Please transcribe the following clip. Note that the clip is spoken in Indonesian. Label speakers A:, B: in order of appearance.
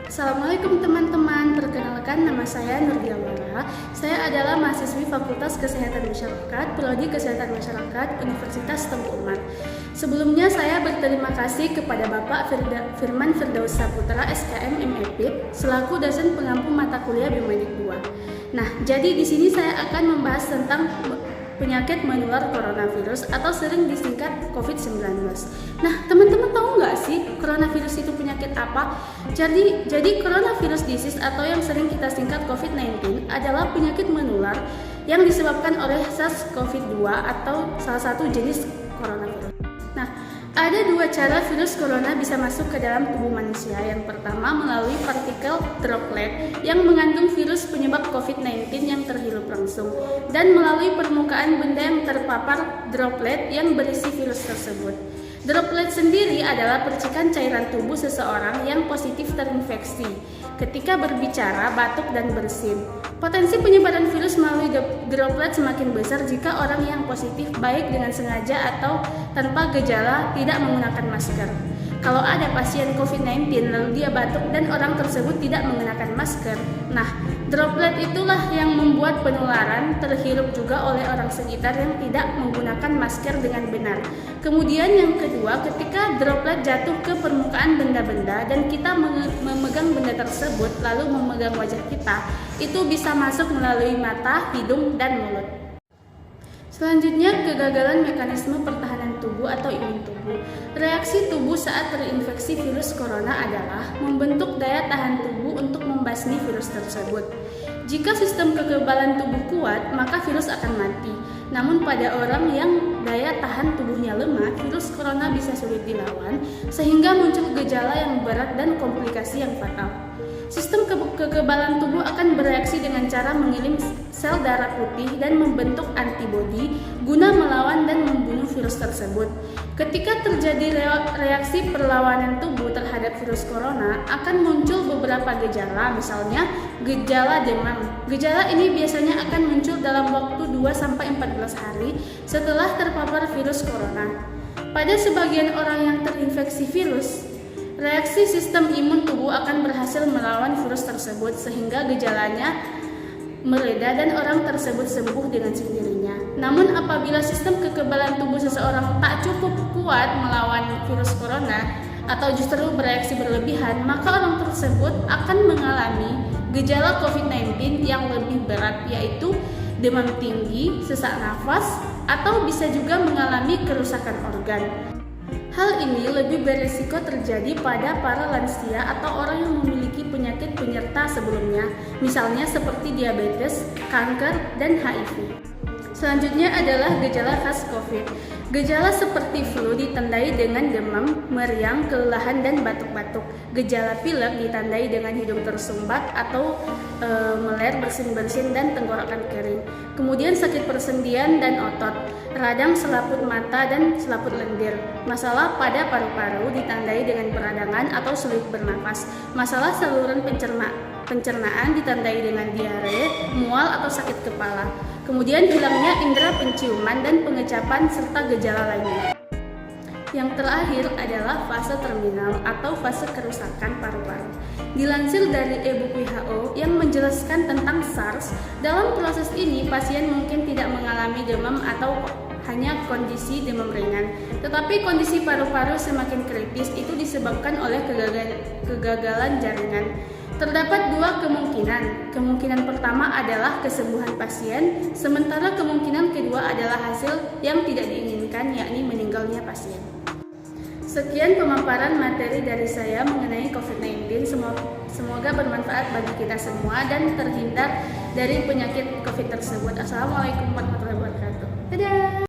A: Assalamualaikum teman-teman, perkenalkan nama saya Nurdiawara. Saya adalah mahasiswi Fakultas Kesehatan Masyarakat, Prodi Kesehatan Masyarakat, Universitas Tengku Umar. Sebelumnya saya berterima kasih kepada Bapak Firman Firdaus Saputra, SKM MEPIT, selaku dosen pengampu mata kuliah Biomedik 2. Nah, jadi di sini saya akan membahas tentang penyakit menular coronavirus atau sering disingkat COVID-19. Nah, teman-teman tahu nggak sih coronavirus itu penyakit apa? Jadi coronavirus disease atau yang sering kita singkat COVID-19 adalah penyakit menular yang disebabkan oleh SARS-CoV-2 atau salah satu jenis coronavirus. Nah, ada dua cara virus corona bisa masuk ke dalam tubuh manusia. Yang pertama melalui partikel droplet yang mengandung virus penyebab COVID-19 yang terhirup langsung, dan melalui permukaan benda yang terpapar droplet yang berisi virus tersebut. Droplet sendiri adalah percikan cairan tubuh seseorang yang positif terinfeksi ketika berbicara, batuk, dan bersin. Potensi penyebaran virus melalui droplet semakin besar jika orang yang positif baik dengan sengaja atau tanpa gejala tidak menggunakan masker. Kalau ada pasien COVID-19 lalu dia batuk dan orang tersebut tidak mengenakan masker, nah droplet itulah yang membuat penularan terhirup juga oleh orang sekitar yang tidak menggunakan masker dengan benar. Kemudian yang kedua, ketika droplet jatuh ke permukaan benda-benda dan kita memegang benda tersebut lalu memegang wajah kita, itu bisa masuk melalui mata, hidung, dan mulut. Selanjutnya, kegagalan mekanisme pertahanan tubuh atau imun tubuh. Reaksi tubuh saat terinfeksi virus corona adalah membentuk daya tahan tubuh untuk membasmi virus tersebut. Jika sistem kekebalan tubuh kuat, maka virus akan mati. Namun pada orang yang daya tahan tubuhnya lemah, virus corona bisa sulit dilawan, sehingga muncul gejala yang berat dan komplikasi yang fatal. Sistem kekebalan tubuh akan bereaksi dengan cara mengirim sel darah putih dan membentuk antibodi guna melawan dan membunuh virus tersebut. Ketika terjadi reaksi perlawanan tubuh terhadap virus corona, akan muncul beberapa gejala, misalnya gejala demam. Gejala ini biasanya akan muncul dalam waktu 2-14 hari setelah terpapar virus corona. Pada sebagian orang yang terinfeksi virus, reaksi sistem imun tubuh akan berhasil melawan virus tersebut sehingga gejalanya mereda dan orang tersebut sembuh dengan sendirinya. Namun apabila sistem kekebalan tubuh seseorang tak cukup kuat melawan virus corona atau justru bereaksi berlebihan, maka orang tersebut akan mengalami gejala COVID-19 yang lebih berat, yaitu demam tinggi, sesak nafas, atau bisa juga mengalami kerusakan organ. Hal ini lebih berisiko terjadi pada para lansia atau orang yang memiliki penyakit penyerta sebelumnya, misalnya seperti diabetes, kanker, dan HIV. Selanjutnya adalah gejala khas COVID. Gejala seperti flu ditandai dengan demam, meriang, kelelahan, dan batuk-batuk. Gejala pilek ditandai dengan hidung tersumbat atau meler, bersin-bersin, dan tenggorokan kering. Kemudian sakit persendian dan otot, radang selaput mata dan selaput lendir. Masalah pada paru-paru ditandai dengan peradangan atau sulit bernafas. Masalah saluran pencernaan ditandai dengan diare, mual, atau sakit kepala. Kemudian hilangnya indera penciuman dan pengecapan serta gejala lainnya. Yang terakhir adalah fase terminal atau fase kerusakan paru-paru. Dilansir dari e-book WHO yang menjelaskan tentang SARS, dalam proses ini pasien mungkin tidak mengalami demam atau hanya kondisi demam ringan. Tetapi kondisi paru-paru semakin kritis itu disebabkan oleh kegagalan jaringan. Terdapat dua kemungkinan. Kemungkinan pertama adalah kesembuhan pasien, sementara kemungkinan kedua adalah hasil yang tidak diinginkan, yakni meninggalnya pasien. Sekian pemaparan materi dari saya mengenai COVID-19. Semoga bermanfaat bagi kita semua dan terhindar dari penyakit COVID tersebut. Assalamualaikum warahmatullahi wabarakatuh. Dadah!